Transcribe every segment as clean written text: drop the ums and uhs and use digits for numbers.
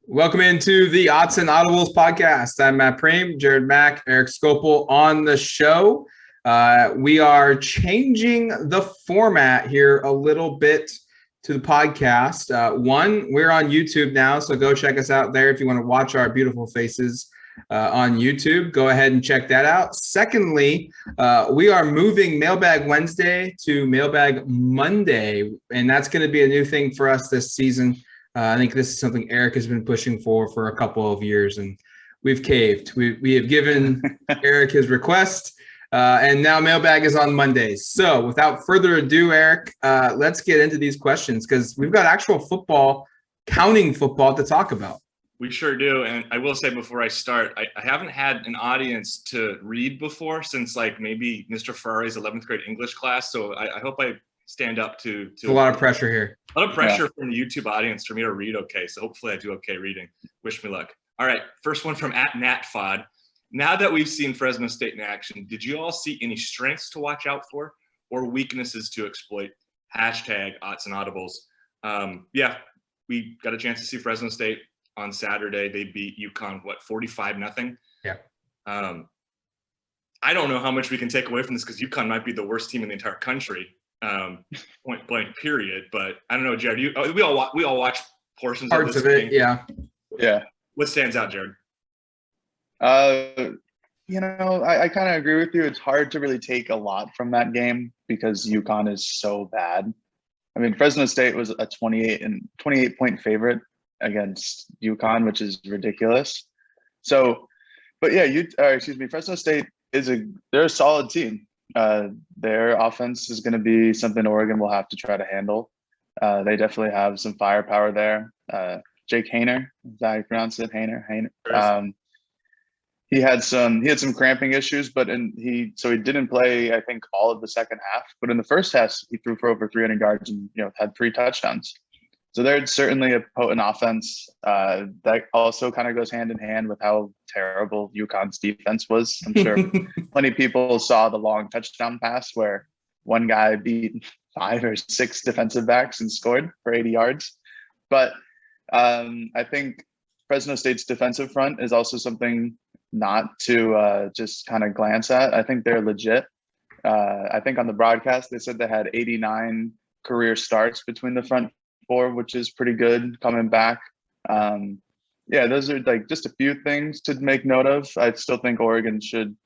Welcome into the Odds and Audibles podcast. I'm Matt Prehm, Jared Mack, Erik Skopil on the show. We are changing the format here a little bit to the podcast. We're on YouTube now, so go check us out there if you want to watch our beautiful faces on YouTube. Go ahead and check that out. Secondly, we are moving Mailbag Wednesday to Mailbag Monday, and that's going to be a new thing for us this season. I think this is something Erik has been pushing for a couple of years, and we've caved. We have given Erik his request, and now Mailbag is on Mondays. So without further ado, Erik, let's get into these questions because we've got actual football, counting football to talk about. We sure do. And I will say before I start, I haven't had an audience to read before since like maybe Mr. Ferrari's 11th grade English class. So I hope I stand up to a lot of pressure here. A lot of pressure from the YouTube audience for me to read okay. So hopefully I do okay reading. Wish me luck. All right. First one from @NatFod. Now that we've seen Fresno State in action, did you all see any strengths to watch out for or weaknesses to exploit? Hashtag Odds and Audibles. Yeah, we got a chance to see Fresno State on Saturday. They beat UConn, 45-0? Yeah. I don't know how much we can take away from this because UConn might be the worst team in the entire country. Point blank period. But I don't know, Jared. We all watch portions parts of it. Game. Yeah. What stands out, Jared? I kind of agree with you. It's hard to really take a lot from that game because UConn is so bad. I mean, Fresno State was a 28 point favorite against UConn, which is ridiculous. So, but yeah, Fresno State they're a solid team. Their offense is going to be something Oregon will have to try to handle. They definitely have some firepower there. Jake Haener, is that how you pronounce it? Haener. He had some cramping issues, but he didn't play, I think, all of the second half. But in the first half, he threw for over 300 yards and had 3 touchdowns. So there's certainly a potent offense that also kind of goes hand in hand with how terrible UConn's defense was. I'm sure plenty of people saw the long touchdown pass where one guy beat 5 or 6 defensive backs and scored for 80 yards. But I think Fresno State's defensive front is also something not to just kind of glance at. I think they're legit. I think on the broadcast, they said they had 89 career starts between the front 4, which is pretty good coming back. Those are like just a few things to make note of. I still think Oregon should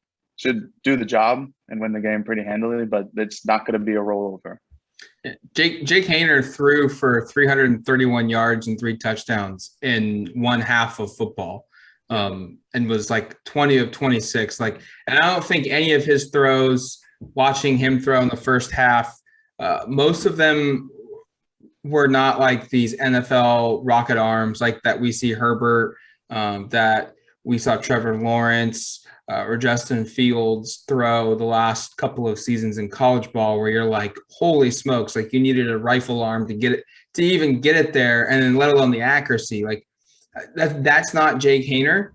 do the job and win the game pretty handily, but it's not going to be a rollover. Jake Haener threw for 331 yards and 3 touchdowns in one half of football, and was like 20 of 26. And I don't think any of his throws, watching him throw in the first half, most of them were not like these NFL rocket arms like that we see Herbert, that we saw Trevor Lawrence or Justin Fields throw the last couple of seasons in college ball, where you're like, holy smokes, like you needed a rifle arm to even get it there, and then let alone the accuracy. Like that's not Jake Haener.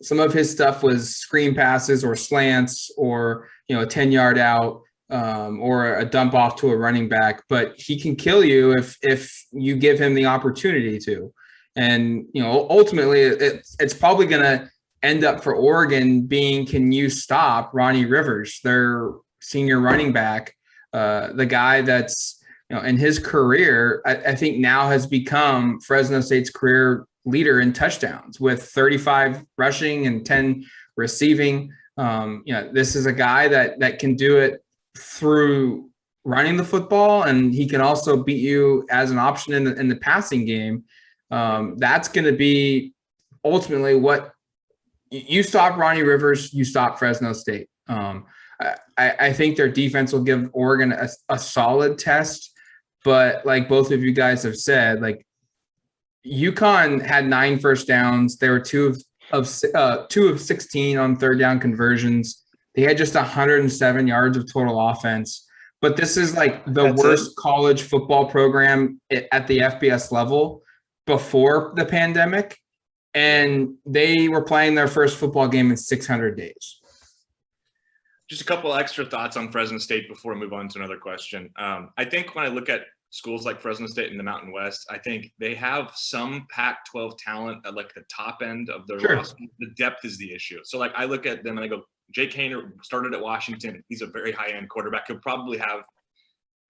Some of his stuff was screen passes or slants or a 10-yard out. Or a dump off to a running back, but he can kill you if you give him the opportunity to. And, ultimately it's probably going to end up for Oregon being, can you stop Ronnie Rivers, their senior running back, the guy that's, in his career, I think now has become Fresno State's career leader in touchdowns with 35 rushing and 10 receiving. This is a guy that can do it through running the football, and he can also beat you as an option in the passing game. That's going to be ultimately what you stop Ronnie Rivers, you stop Fresno State. I think their defense will give Oregon a solid test, but like both of you guys have said, like UConn had 9 first downs. They were 2 of 16 on third down conversions. They had just 107 yards of total offense. But this is like the worst college football program at the FBS level before the pandemic. And they were playing their first football game in 600 days. Just a couple extra thoughts on Fresno State before we move on to another question. I think when I look at schools like Fresno State in the Mountain West, I think they have some Pac-12 talent at like the top end of their roster. The depth is the issue. So like I look at them and I go, Jake Haener started at Washington. He's a very high-end quarterback. He'll probably have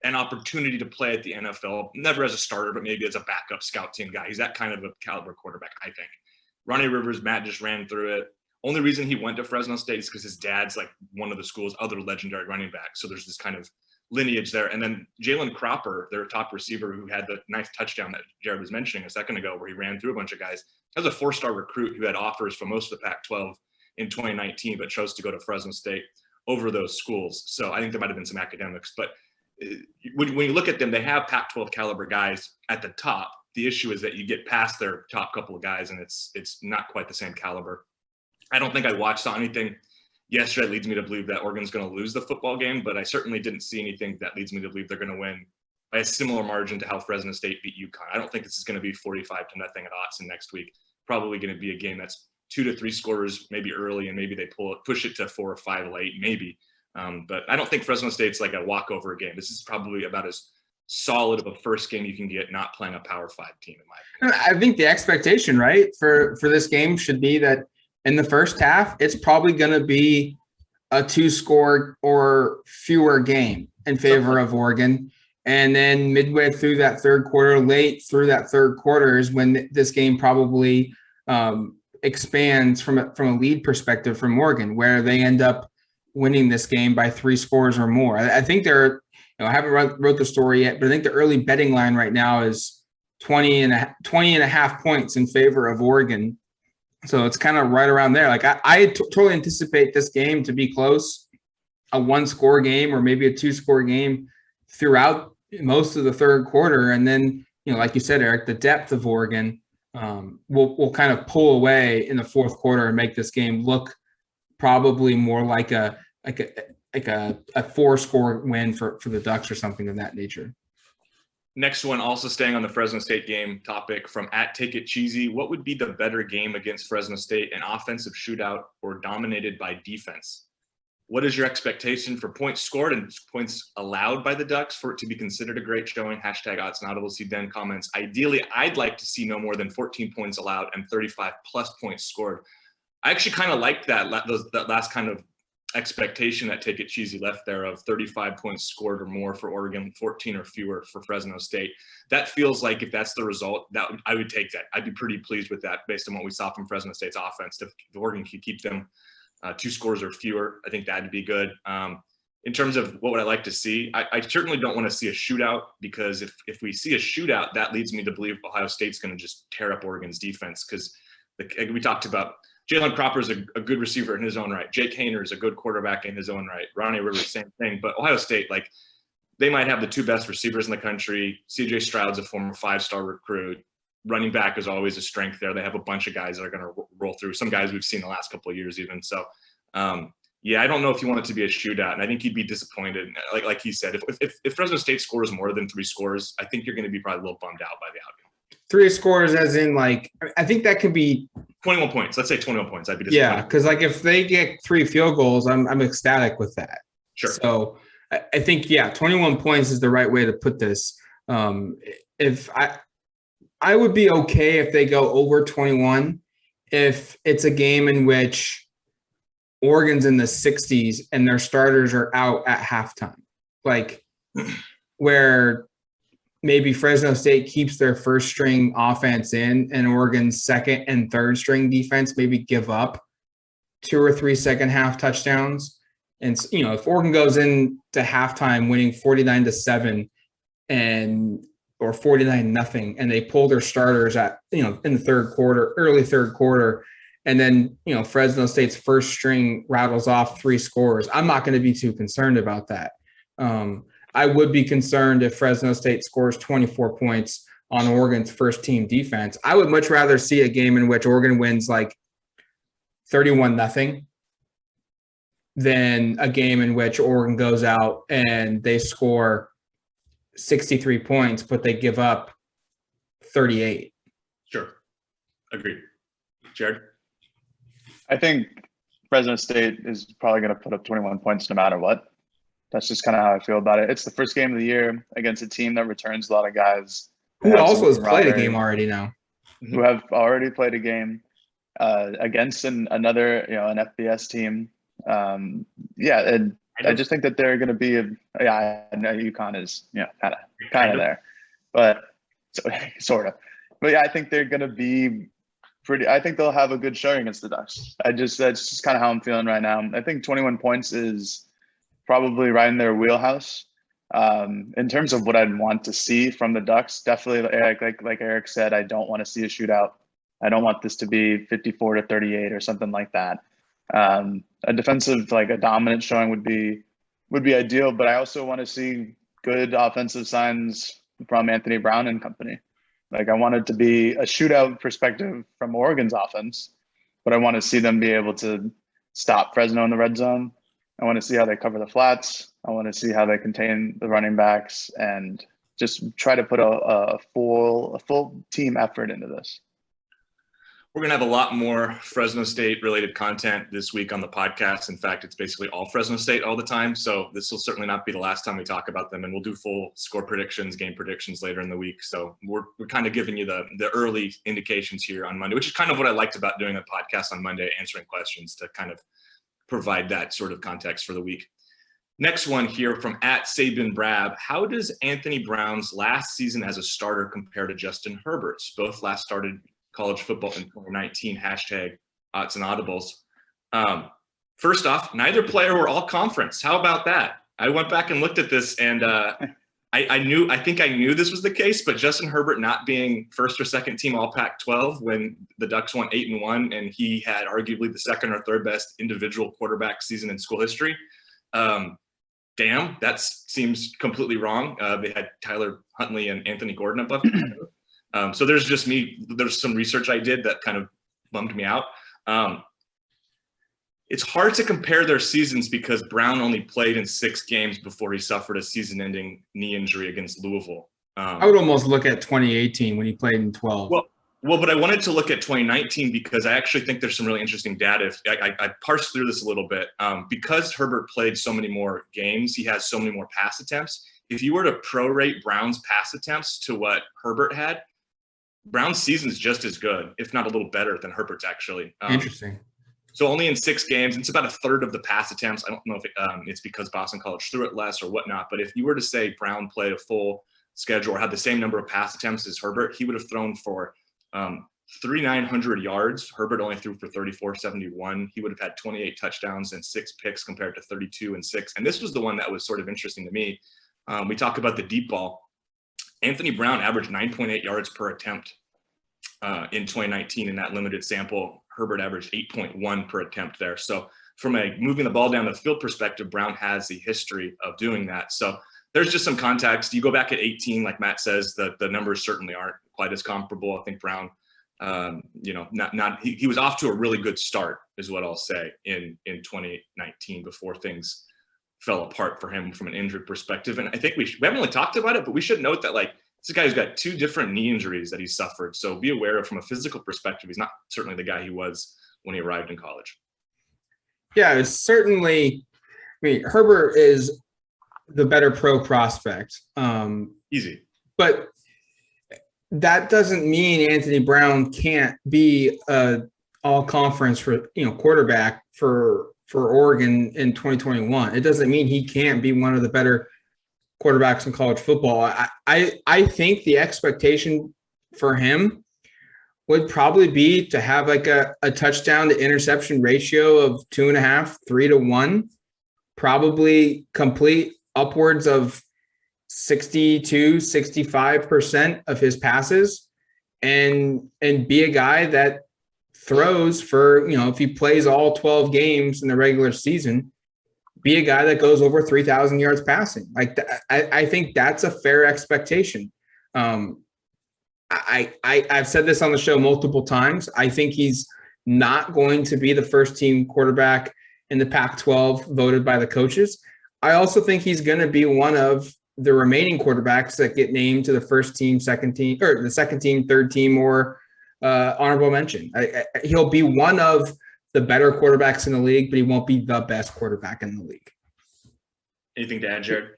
an opportunity to play at the NFL, never as a starter, but maybe as a backup scout team guy. He's that kind of a caliber quarterback, I think. Ronnie Rivers, Matt just ran through it. Only reason he went to Fresno State is because his dad's like one of the school's other legendary running backs. So there's this kind of lineage there. And then Jalen Cropper, their top receiver, who had the nice touchdown that Jared was mentioning a second ago, where he ran through a bunch of guys, that was a 4-star recruit who had offers from most of the Pac-12 in 2019, but chose to go to Fresno State over those schools. So I think there might have been some academics. But when you look at them, they have Pac-12 caliber guys at the top. The issue is that you get past their top couple of guys, and it's not quite the same caliber. I don't think I saw anything yesterday that leads me to believe that Oregon's going to lose the football game, but I certainly didn't see anything that leads me to believe they're going to win by a similar margin to how Fresno State beat UConn. I don't think this is going to be 45-0 at Autzen next week. Probably going to be a game that's 2 to 3 scores, maybe early, and maybe they push it to 4 or 5 late, maybe. But I don't think Fresno State's like a walkover game. This is probably about as solid of a first game you can get not playing a Power 5 team, in my opinion. I think the expectation, right, for this game should be that in the first half, it's probably going to be a 2-score or fewer game in favor of Oregon. And then midway through that third quarter, late through that third quarter is when this game probably expands from a lead perspective from Oregon, where they end up winning this game by 3 scores or more. I think they're, I haven't wrote the story yet, but I think the early betting line right now is 20 and a half points in favor of Oregon. So it's kind of right around there. Like I totally anticipate this game to be close, a 1-score game or maybe a 2-score game throughout most of the third quarter. And then, like you said, Eric, the depth of Oregon will kind of pull away in the fourth quarter and make this game look probably more like a 4-score win for the Ducks or something of that nature. Next one, also staying on the Fresno State game topic from @TakeItCheesy. What would be the better game against Fresno State, an offensive shootout or dominated by defense? What is your expectation for points scored and points allowed by the Ducks for it to be considered a great showing? #OddsNaudible. See Den comments. Ideally, I'd like to see no more than 14 points allowed and 35 plus points scored. I actually kind of liked that last kind of expectation that TakeItCheesy left there of 35 points scored or more for Oregon, 14 or fewer for Fresno State. That feels like if that's the result, I would take that. I'd be pretty pleased with that based on what we saw from Fresno State's offense. If Oregon could keep them 2 scores or fewer, I think that'd be good. In terms of what would I like to see, I certainly don't want to see a shootout, because if we see a shootout, that leads me to believe Ohio State's going to just tear up Oregon's defense, because we talked about Jalen Cropper is a good receiver in his own right. Jake Haener is a good quarterback in his own right. Ronnie Rivers, same thing. But Ohio State, like, they might have the 2 best receivers in the country. C.J. Stroud's a former 5-star recruit. Running back is always a strength there. They have a bunch of guys that are going to roll through. Some guys we've seen the last couple of years even. So, yeah, I don't know if you want it to be a shootout, and I think you'd be disappointed. Like he said, if Fresno State scores more than 3 scores, I think you're going to be probably a little bummed out by the outcome. 3 scores as in, like, I think that could be 21 points. Let's say 21 points. I'd be disappointed. Yeah, because like if they get 3 field goals, I'm ecstatic with that. Sure. So I think 21 points is the right way to put this. If I would be okay if they go over 21, if it's a game in which Oregon's in the 60s and their starters are out at halftime, like where maybe Fresno State keeps their first string offense in and Oregon's second and third string defense maybe give up 2 or 3 second half touchdowns. And, if Oregon goes into halftime winning 49-7 or 49-0, and they pull their starters at, in the third quarter, early third quarter, and then, Fresno State's first string rattles off 3 scores, I'm not going to be too concerned about that. I would be concerned if Fresno State scores 24 points on Oregon's first team defense. I would much rather see a game in which Oregon wins like 31-0 than a game in which Oregon goes out and they score 63 points, but they give up 38. Sure. Agreed. Jared? I think Fresno State is probably going to put up 21 points no matter what. That's just kind of how I feel about it. It's the first game of the year against a team that returns a lot of guys. Who also has played a game already now. Who have already played a game against another, an FBS team. And I just think that they're going to be I know UConn is, kind of there, but sort of. But yeah, I think they're going to be I think they'll have a good showing against the Ducks. That's just kind of how I'm feeling right now. I think 21 points is probably right in their wheelhouse. In terms of what I'd want to see from the Ducks, definitely like Erik said, I don't want to see a shootout. I don't want this to be 54-38 or something like that. A defensive, a dominant showing would be ideal, but I also want to see good offensive signs from Anthony Brown and company. I want it to be a shootout perspective from Oregon's offense, but I want to see them be able to stop Fresno in the red zone. I want to see how they cover the flats. I want to see how they contain the running backs and just try to put a full team effort into this. We're going to have a lot more Fresno State related content this week on the podcast. In fact, it's basically all Fresno State all the time. So this will certainly not be the last time we talk about them, and we'll do full score predictions, game predictions later in the week. So we're kind of giving you the early indications here on Monday, which is kind of what I liked about doing a podcast on Monday, answering questions to kind of provide that sort of context for the week. Next one here from @SabinBrab. How does Anthony Brown's last season as a starter compare to Justin Herbert's? Both last started college football in 2019, #odds and audibles. First off, neither player were all conference. How about that? I went back and looked at this, and I think I knew this was the case, but Justin Herbert not being first or second team all Pac-12 when the Ducks went 8-1, and he had arguably the second or third best individual quarterback season in school history. Damn, that seems completely wrong. They had Tyler Huntley and Anthony Gordon above. So there's some research I did that kind of bummed me out. It's hard to compare their seasons because Brown only played in 6 games before he suffered a season-ending knee injury against Louisville. I would almost look at 2018 when he played in 12. Well, but I wanted to look at 2019 because I actually think there's some really interesting data. I parsed through this a little bit. Because Herbert played so many more games, he has so many more pass attempts. If you were to prorate Brown's pass attempts to what Herbert had, Brown's season is just as good, if not a little better than Herbert's actually. Interesting. So only in 6 games, it's about a third of the pass attempts. I don't know if it's because Boston College threw it less or whatnot, but if you were to say Brown played a full schedule or had the same number of pass attempts as Herbert, he would have thrown for 3,900 yards. Herbert only threw for 3,471. He would have had 28 touchdowns and 6 picks compared to 32 and 6. And this was the one that was sort of interesting to me. We talk about the deep ball. Anthony Brown averaged 9.8 yards per attempt in 2019 in that limited sample. Herbert averaged 8.1 per attempt there. So from a moving the ball down the field perspective, Brown has the history of doing that. So there's just some context. You go back at 18, like Matt says, the numbers certainly aren't quite as comparable. I think Brown, he was off to a really good start is what I'll say in 2019 before things fell apart for him from an injury perspective. And I think we haven't really talked about it, but we should note that this guy who's got 2 different knee injuries that he suffered. So be aware of from a physical perspective, he's not certainly the guy he was when he arrived in college. Yeah, it's certainly, Herbert is the better pro prospect. Easy. But that doesn't mean Anthony Brown can't be an all-conference quarterback for Oregon in 2021. It doesn't mean he can't be one of the better quarterbacks in college football. I think the expectation for him would probably be to have a touchdown to interception ratio of 2.5, 3 to 1, probably complete upwards of 62, 65% of his passes and be a guy that throws for, if he plays all 12 games in the regular season, be a guy that goes over 3,000 yards passing. I think that's a fair expectation. I've said this on the show multiple times. I think he's not going to be the first team quarterback in the Pac-12 voted by the coaches. I also think he's going to be one of the remaining quarterbacks that get named to the first team, second team, or the second team, third team, or honorable mention. He'll be one of the better quarterbacks in the league, but he won't be the best quarterback in the league. Anything to add, Jared?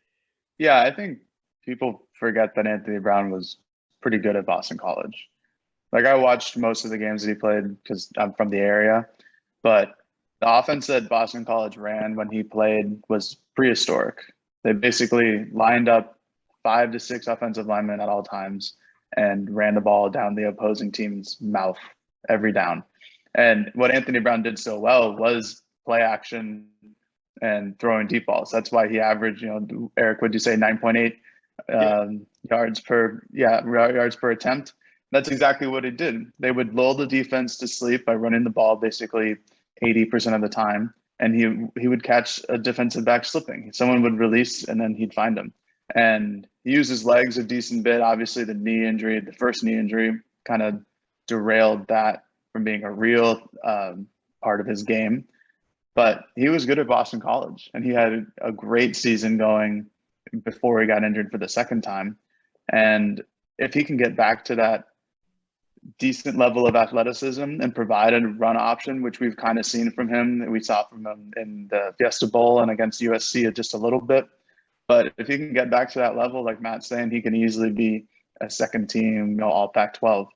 Yeah, I think people forget that Anthony Brown was pretty good at Boston College. Like, I watched most of the games that he played because I'm from the area, but the offense that Boston College ran when he played was prehistoric. They basically lined up 5 to 6 offensive linemen at all times and ran the ball down the opposing team's mouth every down. And what Anthony Brown did so well was play action and throwing deep balls. That's why he averaged, Eric, would you say 9.8 yards per attempt? That's exactly what he did. They would lull the defense to sleep by running the ball basically 80% of the time, and he would catch a defensive back slipping. Someone would release, and then he'd find him. And he used his legs a decent bit. Obviously, the first knee injury, kind of derailed that from being a real part of his game. But he was good at Boston College, and he had a great season going before he got injured for the second time. And if he can get back to that decent level of athleticism and provide a run option, which we've kind of seen from him, we saw from him in the Fiesta Bowl and against USC just a little bit. But if he can get back to that level, like Matt's saying, he can easily be a second team, all Pac-12.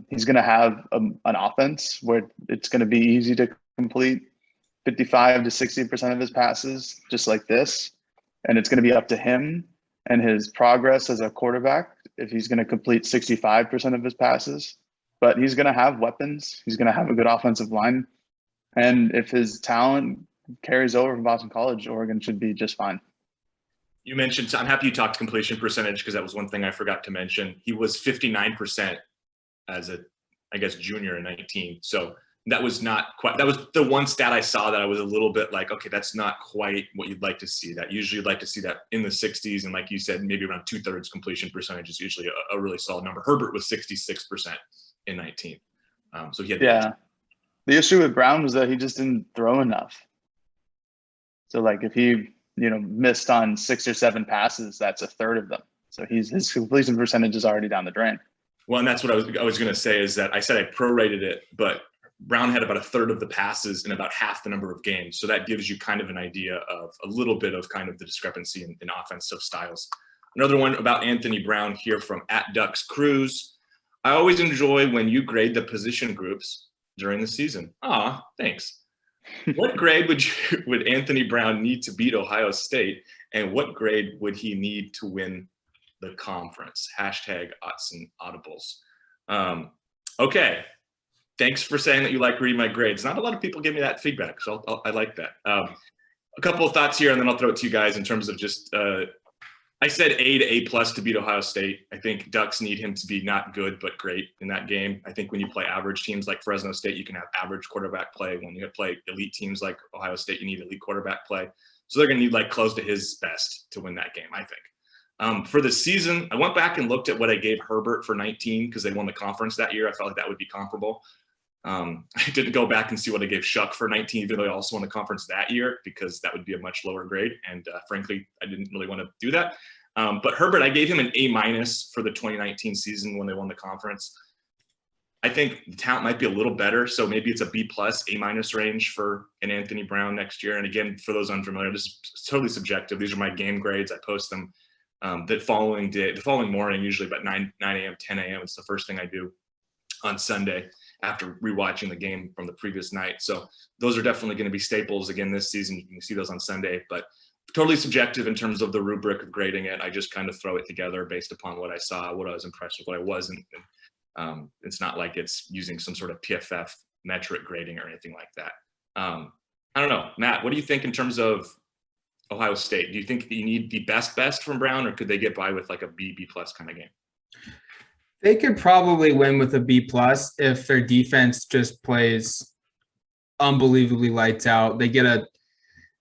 He's going to have an offense where it's going to be easy to complete 55 to 60% of his passes, just like this. And it's going to be up to him and his progress as a quarterback if he's going to complete 65% of his passes. But he's going to have weapons. He's going to have a good offensive line. And if his talent carries over from Boston College, Oregon should be just fine. You mentioned, so I'm happy you talked completion percentage because that was one thing I forgot to mention. He was 59% as a, junior in 19. So that was not quite, that was the one stat I saw that I was a little bit like, okay, that's not quite what you'd like to see. That usually you'd like to see that in the 60s. And like you said, maybe around 2/3 completion percentage is usually a really solid number. Herbert was 66% in 19. So he had. Yeah. The issue with Brown was that he just didn't throw enough. So like if he, missed on 6 or 7 passes, that's 1/3 of them. So his completion percentage is already down the drain. Well, and that's what I was going to say is that I said I prorated it, but Brown had about 1/3 of the passes in about half the number of games. So that gives you kind of an idea of a little bit of kind of the discrepancy in offensive styles. Another one about Anthony Brown here from @DucksCruise. I always enjoy when you grade the position groups during the season. Aw, thanks. What grade would Anthony Brown need to beat Ohio State? And what grade would he need to win the conference? #Otson Audibles. Okay. Thanks for saying that you like reading my grades. Not a lot of people give me that feedback, so I like that. A couple of thoughts here, and then I'll throw it to you guys in terms of just I said A to A+ to beat Ohio State. I think Ducks need him to be not good, but great in that game. I think when you play average teams like Fresno State, you can have average quarterback play. When you play elite teams like Ohio State, you need elite quarterback play. So they're going to need like close to his best to win that game, I think. For the season, I went back and looked at what I gave Herbert for 19 because they won the conference that year. I felt like that would be comparable. I didn't go back and see what I gave Shuck for 19, even though I also won the conference that year, because that would be a much lower grade. And frankly, I didn't really want to do that. But Herbert, I gave him an A- for the 2019 season when they won the conference. I think the talent might be a little better. So maybe it's a B+, A- range for an Anthony Brown next year. And again, for those unfamiliar, this is totally subjective. These are my game grades. I post them the following morning, usually about 9 a.m., 10 a.m. It's the first thing I do on Sunday after rewatching the game from the previous night. So those are definitely going to be staples again this season. You can see those on Sunday, but totally subjective in terms of the rubric of grading it. I just kind of throw it together based upon what I saw, what I was impressed with, what I wasn't. It's not like it's using some sort of PFF metric grading or anything like that. I don't know, Matt, what do you think in terms of Ohio State? Do you think you need the best from Brown, or could they get by with like a B+ kind of game? They could probably win with a B+ if their defense just plays unbelievably lights out. They get a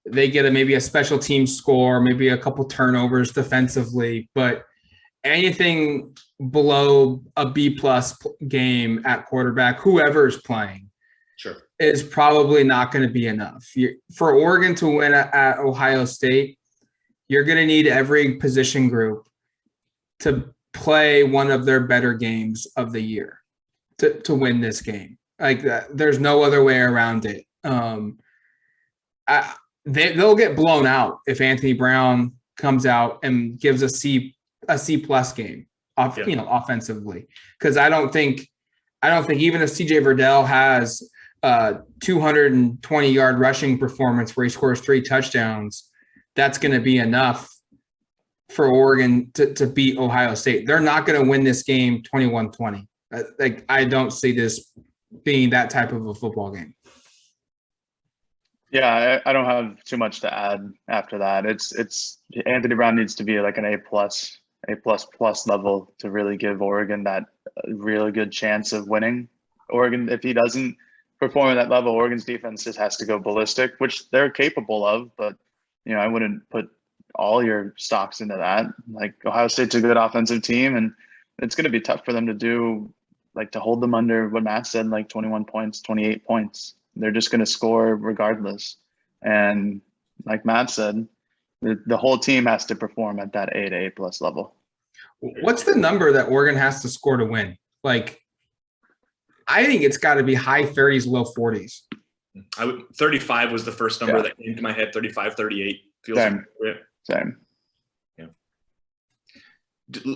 maybe a special team score, maybe a couple turnovers defensively, but anything below a B+ game at quarterback, whoever's playing, sure, is probably not going to be enough. For Oregon to win at Ohio State, you're going to need every position group to play one of their better games of the year to win this game. Like that, there's no other way around it. they'll get blown out if Anthony Brown comes out and gives a C plus game offensively. Because I don't think even if CJ Verdell has 220-yard rushing performance where he scores 3 touchdowns, that's going to be enough for Oregon to beat Ohio State. They're not going to win this game 21-20. Like, I don't see this being that type of a football game. Yeah, I don't have too much to add after that. It's Anthony Brown needs to be like an A plus level to really give Oregon that really good chance of winning. Oregon, if he doesn't perform at that level, Oregon's defense just has to go ballistic, which they're capable of. But I wouldn't put all your stocks into that. Like, Ohio State's a good offensive team, and it's going to be tough for them to do, like, to hold them under what Matt said, like 21 points, 28 points. They're just going to score regardless. And like Matt said, the whole team has to perform at that A to A plus level. What's the number that Oregon has to score to win? Like, I think it's got to be high 30s, low 40s. 35 was the first number that came to my head. 35, 38 feels Same. Yeah.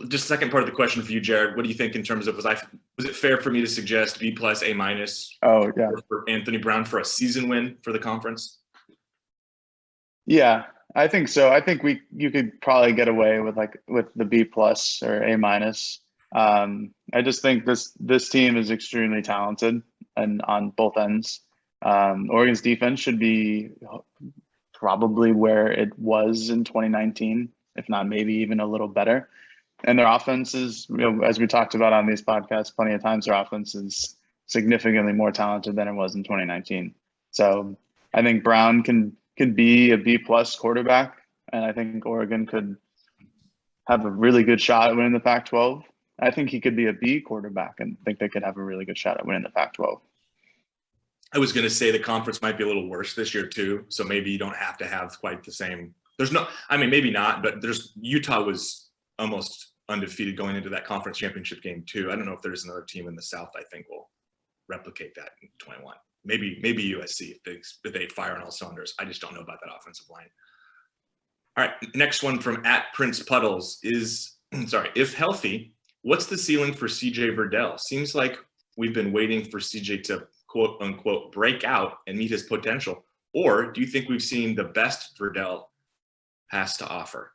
Just second part of the question for you, Jared. What do you think in terms of was it fair for me to suggest B plus, A minus? Oh yeah. For Anthony Brown for a season win for the conference? Yeah, I think so. I think you could probably get away with the B plus or A minus. I just think this team is extremely talented and on both ends. Oregon's defense should be probably where it was in 2019, if not maybe even a little better. And their offense is, as we talked about on these podcasts plenty of times, their offense is significantly more talented than it was in 2019. So I think Brown can be a B plus quarterback, and I think Oregon could have a really good shot at winning the Pac-12. I think he could be a B quarterback, and think they could have a really good shot at winning the Pac-12. I was going to say the conference might be a little worse this year too, so maybe you don't have to have quite the same. Maybe not, but Utah was almost undefeated going into that conference championship game too. I don't know if there's another team in the South I think will replicate that in 21. Maybe USC if they fire on all cylinders. I just don't know about that offensive line. All right, next one from @PrincePuddles is, if healthy, what's the ceiling for CJ Verdell? Seems like we've been waiting for CJ to quote unquote break out and meet his potential. Or do you think we've seen the best Verdell has to offer?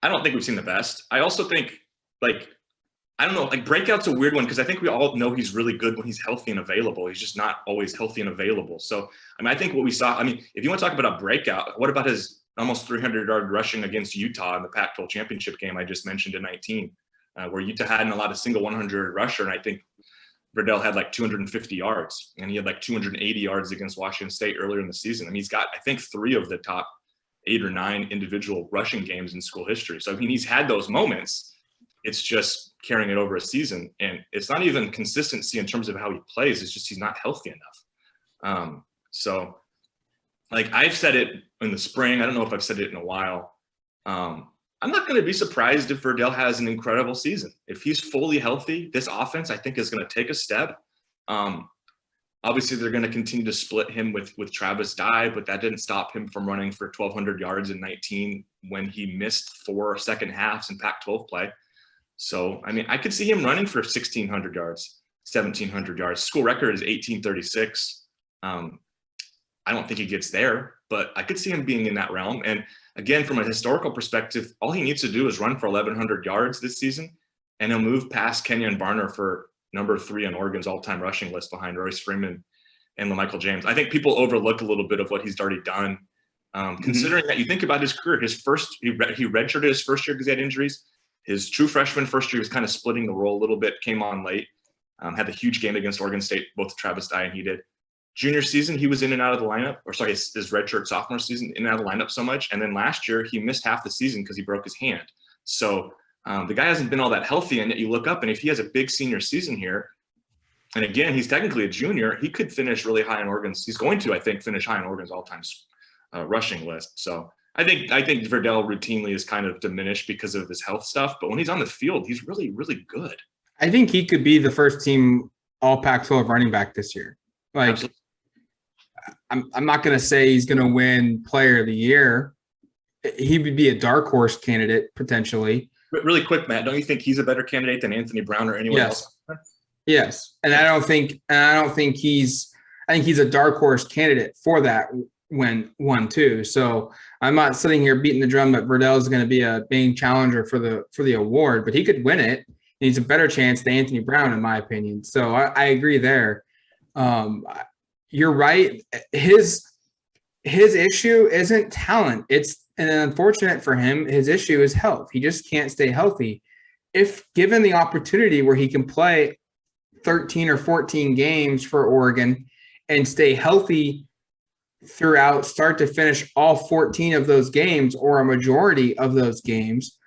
I don't think we've seen the best. I also think, breakout's a weird one because I think we all know he's really good when he's healthy and available. He's just not always healthy and available. So, I think what we saw, if you want to talk about a breakout, what about his almost 300-yard rushing against Utah in the Pac-12 championship game I just mentioned in 19, where Utah hadn't allowed a single 100 rusher, and I think Verdell had like 250 yards, and he had like 280 yards against Washington State earlier in the season. He's got, I think, 3 of the top 8 or 9 individual rushing games in school history. So, he's had those moments. It's just carrying it over a season. And it's not even consistency in terms of how he plays. It's just he's not healthy enough. I've said it in the spring. I don't know if I've said it in a while. I'm not going to be surprised if Verdell has an incredible season. If he's fully healthy, this offense, I think, is going to take a step. Obviously, they're going to continue to split him with Travis Dye, but that didn't stop him from running for 1,200 yards in 19 when he missed 4 second halves in Pac-12 play. So, I could see him running for 1,600 yards, 1,700 yards. School record is 1,836. I don't think he gets there, but I could see him being in that realm. And again, from a historical perspective, all he needs to do is run for 1,100 yards this season, and he'll move past Kenyon Barner for number 3 on Oregon's all-time rushing list behind Royce Freeman and LaMichael James. I think people overlook a little bit of what he's already done. Considering that you think about his career, he redshirted his first year because he had injuries. His true freshman first year, he was kind of splitting the role a little bit, came on late, had the huge game against Oregon State, both Travis Dye and he did. Junior season, he was in and out of the lineup, his redshirt sophomore season, in and out of the lineup so much. And then last year, he missed half the season because he broke his hand. So the guy hasn't been all that healthy, and yet you look up, and if he has a big senior season here, and again, he's technically a junior, he could finish really high on Oregon's. He's going to, I think, finish high on Oregon's all-time rushing list. So I think Verdell routinely is kind of diminished because of his health stuff, but when he's on the field, he's really, really good. I think he could be the first team all Pac-12 running back this year. Absolutely. I'm not going to say he's going to win Player of the Year. He would be a dark horse candidate potentially. But really quick, Matt, don't you think he's a better candidate than Anthony Brown or anyone else? Yes, and I think he's a dark horse candidate for that one too. So I'm not sitting here beating the drum that Verdell is going to be a main challenger for the award, but he could win it. He's a better chance than Anthony Brown, in my opinion. So I agree there. You're right. His issue isn't talent. And unfortunate for him, his issue is health. He just can't stay healthy. If given the opportunity where he can play 13 or 14 games for Oregon and stay healthy throughout start to finish all 14 of those games or a majority of those games,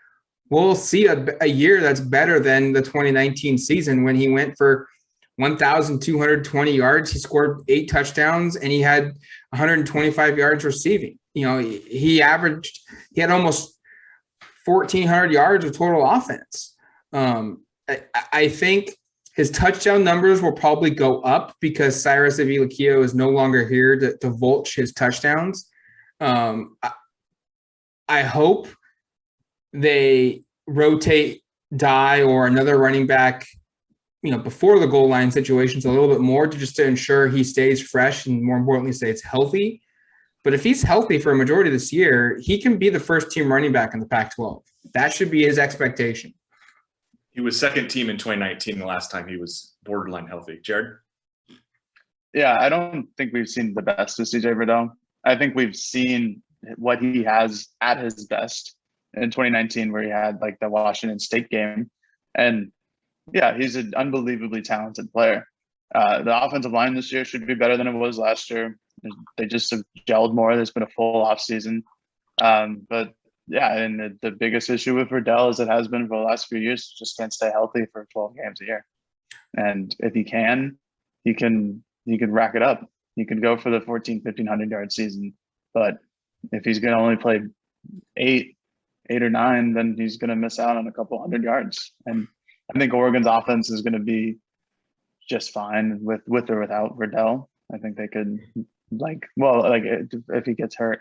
we'll see a year that's better than the 2019 season when he went for 1,220 yards. He scored 8 touchdowns and he had 125 yards receiving. He had almost 1,400 yards of total offense. I think his touchdown numbers will probably go up because Cyrus Avilakio is no longer here to vulture his touchdowns. I hope they rotate Dye or another running back, before the goal line situations a little bit more to ensure he stays fresh and more importantly stays healthy. But if he's healthy for a majority of this year, he can be the first team running back in the Pac-12. That should be his expectation. He was second team in 2019 the last time he was borderline healthy. Jared? Yeah, I don't think we've seen the best of CJ Verdell. I think we've seen what he has at his best in 2019 where he had like the Washington State game. And yeah, he's an unbelievably talented player. The offensive line this year should be better than it was last year. They just have gelled more. There's been a full off season. But yeah, and the biggest issue with Verdell, as it has been for the last few years, just can't stay healthy for 12 games a year. And if he can rack it up. He can go for the 1,500 yard season. But if he's going to only play 8 or 9, then he's going to miss out on a couple hundred yards. And I think Oregon's offense is going to be just fine with or without Verdell. I think they could if he gets hurt,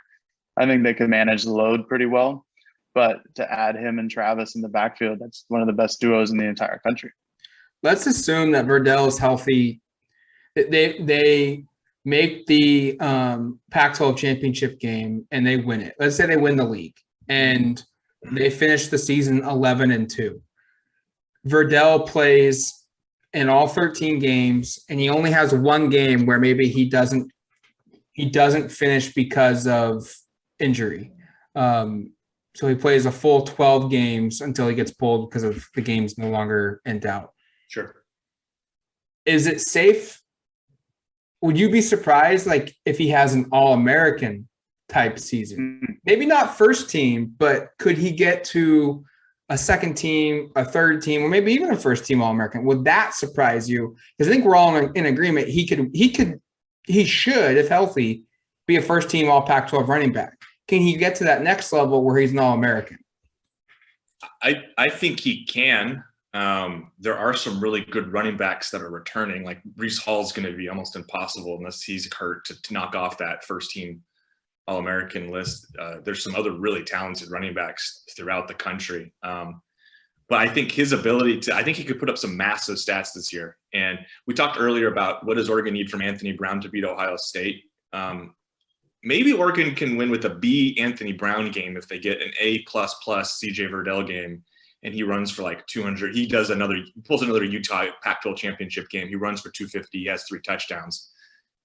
I think they could manage the load pretty well. But to add him and Travis in the backfield, that's one of the best duos in the entire country. Let's assume that Verdell is healthy. They make the Pac-12 championship game and they win it. Let's say they win the league and they finish the season 11-2. Verdell plays in all 13 games, and he only has one game where maybe he doesn't finish because of injury. So he plays a full 12 games until he gets pulled because of the game's no longer in doubt. Sure. Is it safe? Would you be surprised, if he has an All-American type season? Maybe not first team, but could he get to a second team, a third team, or maybe even a first team All-American? Would that surprise you? Because I think we're all in agreement. He should, if healthy, be a first team All Pac-12 running back. Can he get to that next level where he's an All-American? I think he can. There are some really good running backs that are returning. Like Breece Hall is going to be almost impossible unless he's hurt to knock off that first team All-American list. There's some other really talented running backs throughout the country. But I think his ability I think he could put up some massive stats this year. And we talked earlier about what does Oregon need from Anthony Brown to beat Ohio State. Maybe Oregon can win with a B Anthony Brown game if they get an A++ CJ Verdell game and he runs for 200. He pulls another Utah Pac-12 championship game. He runs for 250. He has 3 touchdowns.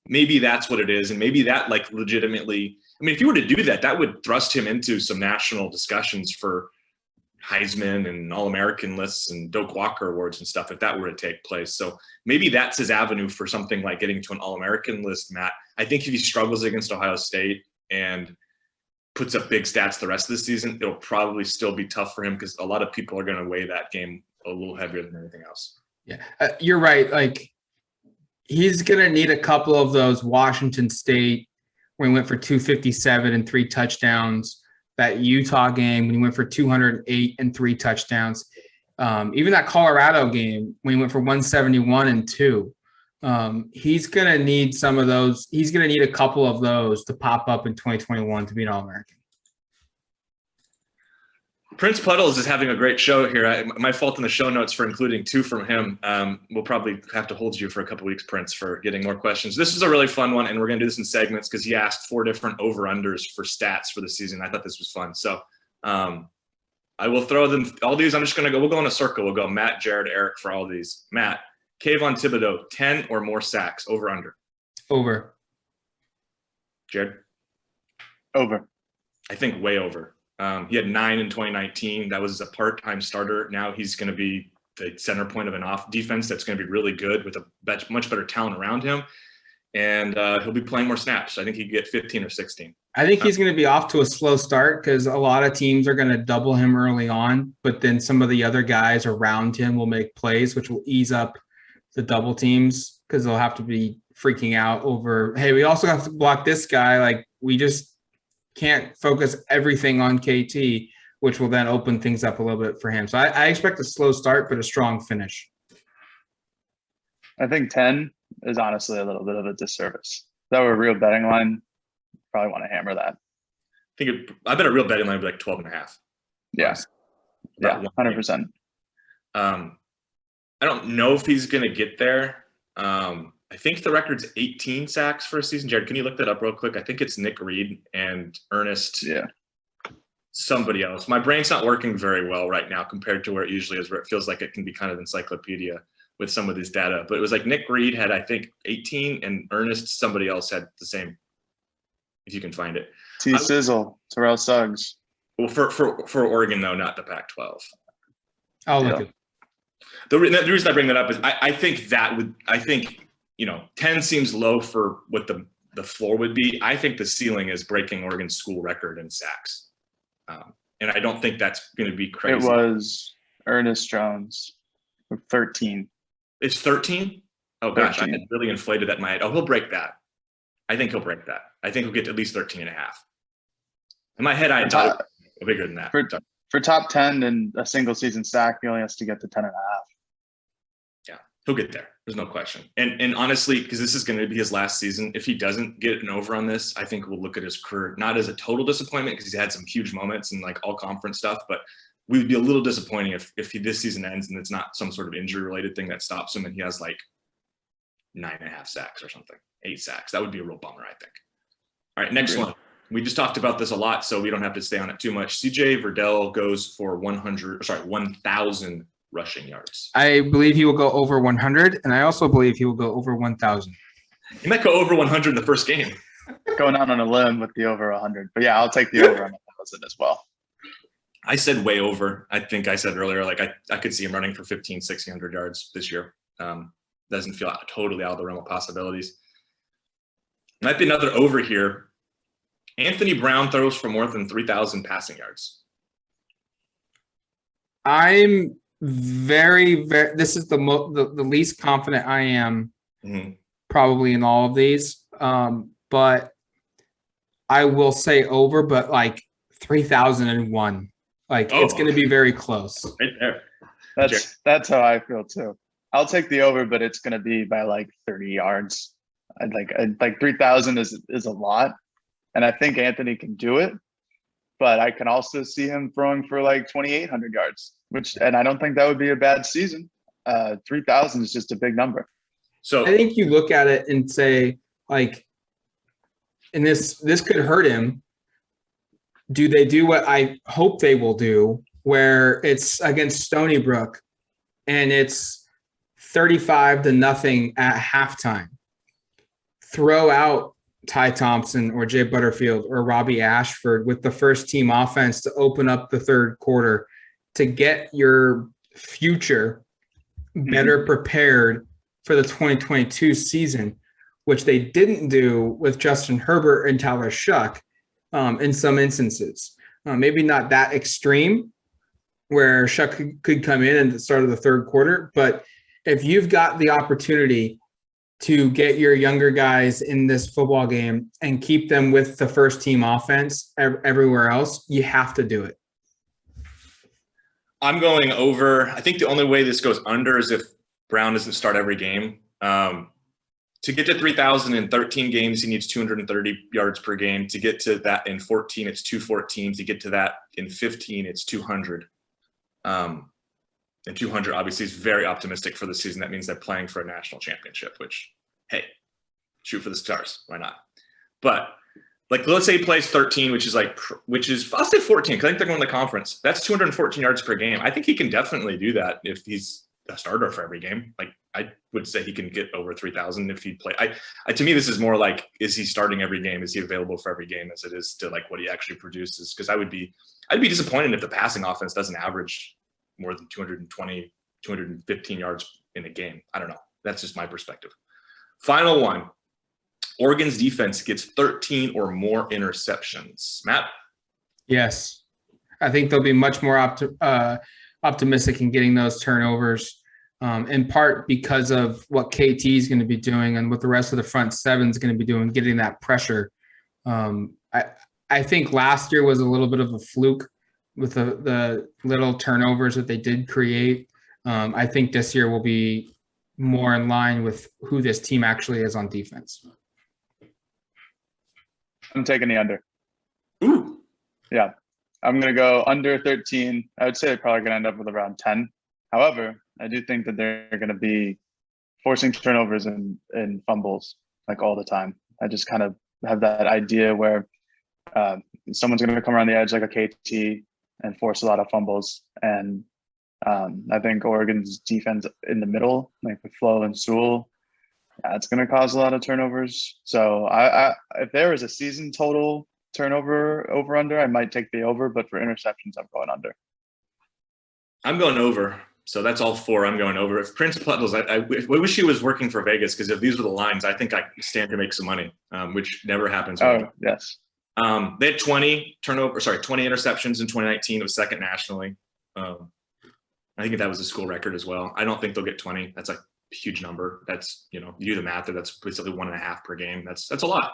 Maybe that's what it is. And maybe that legitimately, if you were to do that, that would thrust him into some national discussions for Heisman and All-American lists and Doak Walker awards and stuff if that were to take place. So maybe that's his avenue for something like getting to an All-American list, Matt. I think if he struggles against Ohio State and puts up big stats the rest of the season, it'll probably still be tough for him because a lot of people are going to weigh that game a little heavier than anything else. Yeah, you're right. He's going to need a couple of those Washington State where he went for 257 and 3 touchdowns. That Utah game when he went for 208 and 3 touchdowns. Even that Colorado game when he went for 171 and 2. He's going to need some of those. He's going to need a couple of those to pop up in 2021 to be an All-American. Prince Puddles is having a great show here. My fault in the show notes for including 2 from him. We'll probably have to hold you for a couple weeks, Prince, for getting more questions. This is a really fun one, and we're going to do this in segments because he asked 4 different over-unders for stats for the season. I thought this was fun. So I will throw them all these. I'm just going to go. We'll go in a circle. We'll go Matt, Jared, Erik for all these. Matt, Kayvon Thibodeau, 10 or more sacks, over-under? Over. Jared? Over. I think way over. He had 9 in 2019. That was a part-time starter. Now he's going to be the center point of an off defense that's going to be really good with a much better talent around him. And he'll be playing more snaps. I think he could get 15 or 16. I think he's going to be off to a slow start because a lot of teams are going to double him early on, but then some of the other guys around him will make plays, which will ease up the double teams because they'll have to be freaking out over, hey, we also have to block this guy. Like, we just can't focus everything on KT, which will then open things up a little bit for him. So I expect a slow start, but a strong finish. I think 10 is honestly a little bit of a disservice. If that were a real betting line, probably want to hammer that. I bet a real betting line would be like 12 and a half. Yeah. Yeah, 100%. I don't know if he's going to get there. I think the record's 18 sacks for a season. Jared, can you look that up real quick? I think it's Nick Reed and Ernest. Yeah. Somebody else. My brain's not working very well right now compared to where it usually is, where it feels like it can be kind of encyclopedia with some of this data. But it was like Nick Reed had, I think, 18, and Ernest, somebody else had the same, if you can find it. Sizzle, Terrell Suggs. Well, for Oregon, though, not the Pac-12. I'll look at the reason I bring that up is I think 10 seems low for what the floor would be. I think the ceiling is breaking Oregon's school record in sacks. And I don't think that's going to be crazy. It was Ernest Jones with 13. It's 13? Oh, gosh. 13. I had really inflated that in my head. Oh, he'll break that. I think he'll break that. I think he'll get to at least 13 and a half. In my head, I thought it was bigger than that. For top 10 and a single season sack, he only has to get to 10 and a half. Yeah, he'll get there. There's no question. And honestly, because this is going to be his last season, if he doesn't get an over on this, I think we'll look at his career not as a total disappointment because he's had some huge moments and like all conference stuff, but we would be a little disappointing if this season ends and it's not some sort of injury related thing that stops him and he has like 9.5 sacks or something, 8 sacks. That would be a real bummer, I think. All right, next one. We just talked about this a lot, so we don't have to stay on it too much. CJ Verdell goes for 1,000 rushing yards. I believe he will go over 100, and I also believe he will go over 1,000. He might go over 100 in the first game. Going out on a limb with the over 100. But yeah, I'll take the over on 1,000 as well. I said way over. I think I said earlier, like I could see him running for 1,600 yards this year. Doesn't feel totally out of the realm of possibilities. Might be another over here. Anthony Brown throws for more than 3,000 passing yards. I'm very, this is the least confident I am probably in all of these. But I will say over, but like 3,001. Like it's going to be very close. Right there. That's how I feel too. I'll take the over, but it's going to be by like 30 yards. I'd like 3,000 is a lot. And I think Anthony can do it, but I can also see him throwing for like 2,800 yards, and I don't think that would be a bad season. 3,000 is just a big number. So I think you look at it and say, like, and this could hurt him. Do they do what I hope they will do, where it's against Stony Brook and it's 35-0 at halftime? Throw out Ty Thompson or Jay Butterfield or Robbie Ashford with the first team offense to open up the third quarter to get your future better prepared for the 2022 season, which they didn't do with Justin Herbert and Tyler Shuck in some instances. Maybe not that extreme where Shuck could come in at the start of the third quarter, but if you've got the opportunity to get your younger guys in this football game and keep them with the first team offense everywhere else, you have to do it. I'm going over. I think the only way this goes under is if Brown doesn't start every game. to get to 3,000 in 13 games, he needs 230 yards per game. To get to that in 14, it's 214. To get to that in 15, it's 200. And 200 obviously is very optimistic for the season. That means they're playing for a national championship, which, hey, shoot for the stars. Why not? But like, let's say he plays 13, which is I'll say 14 because I think they're going to the conference. That's 214 yards per game. I think he can definitely do that if he's a starter for every game. Like, I would say he can get over 3,000 if he play. To me, this is more like, is he starting every game? Is he available for every game as it is to like what he actually produces? Because I'd be disappointed if the passing offense doesn't average more than 220, 215 yards in a game. I don't know. That's just my perspective. Final one. Oregon's defense gets 13 or more interceptions. Matt? Yes. I think they'll be much more optimistic in getting those turnovers, in part because of what KT is going to be doing and what the rest of the front seven is going to be doing, getting that pressure. I think last year was a little bit of a fluke with the little turnovers that they did create. I think this year will be more in line with who this team actually is on defense. I'm taking the under. Ooh. Yeah. I'm going to go under 13. I would say they're probably going to end up with around 10. However, I do think that they're going to be forcing turnovers and fumbles like all the time. I just kind of have that idea where someone's going to come around the edge like a KT and force a lot of fumbles. And I think Oregon's defense in the middle, like with Flo and Sewell, it's going to cause a lot of turnovers. So I if there is a season total turnover over under, I might take the over, but for interceptions, I'm going under. I'm going over. So that's all four. I'm going over. If Prince Puddles, I wish he was working for Vegas, because if these were the lines, I think I stand to make some money, which never happens. Oh, yes. They had 20 interceptions in 2019. It was second nationally. I think that was a school record as well. I don't think they'll get 20. That's a huge number. That's, you do the math, that's basically 1.5 per game. That's a lot.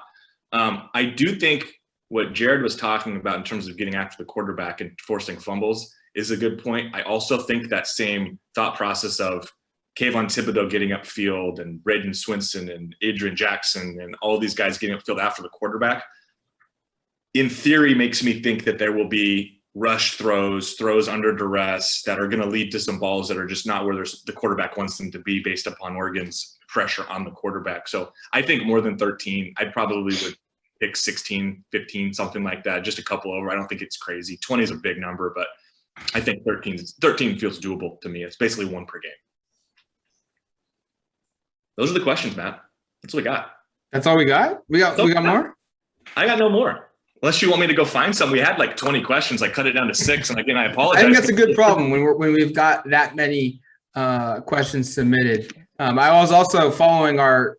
I do think what Jared was talking about in terms of getting after the quarterback and forcing fumbles is a good point. I also think that same thought process of Kayvon Thibodeau getting upfield and Braden Swinson and Adrian Jackson and all these guys getting upfield after the quarterback, in theory, makes me think that there will be rush throws under duress that are going to lead to some balls that are just not where the quarterback wants them to be based upon Oregon's pressure on the quarterback. So I think more than 13, I probably would pick 16, 15, something like that, just a couple over. I don't think it's crazy. 20 is a big number, but I think 13 feels doable to me. It's basically one per game. Those are the questions, Matt. That's what we got. That's all we got? We got more? I got no more. Unless you want me to go find some. We had like 20 questions. I cut it down to 6. And again, I apologize. I think that's a good problem when we've got that many questions submitted. I was also following our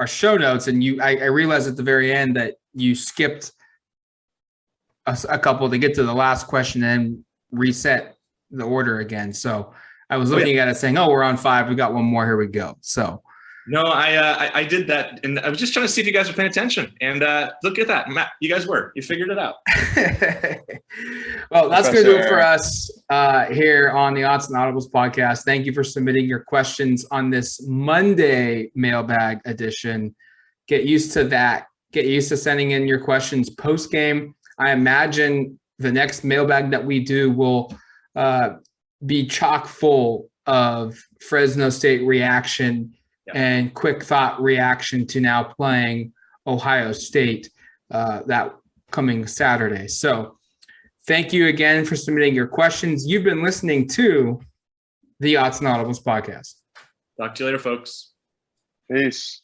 show notes, and I realized at the very end that you skipped a couple to get to the last question and reset the order again. So I was looking at it saying, oh, we're on 5. We got one more. Here we go. So. No, I did that, and I was just trying to see if you guys were paying attention. And look at that, Matt. You guys were. You figured it out. Well, that's going to do it for us here on the Odds and Audibles podcast. Thank you for submitting your questions on this Monday mailbag edition. Get used to that. Get used to sending in your questions post game. I imagine the next mailbag that we do will be chock full of Fresno State reaction and quick thought reaction to now playing Ohio State that coming Saturday. So thank you again for submitting your questions. You've been listening to the Odds and Audibles podcast. Talk to you later, folks. Peace.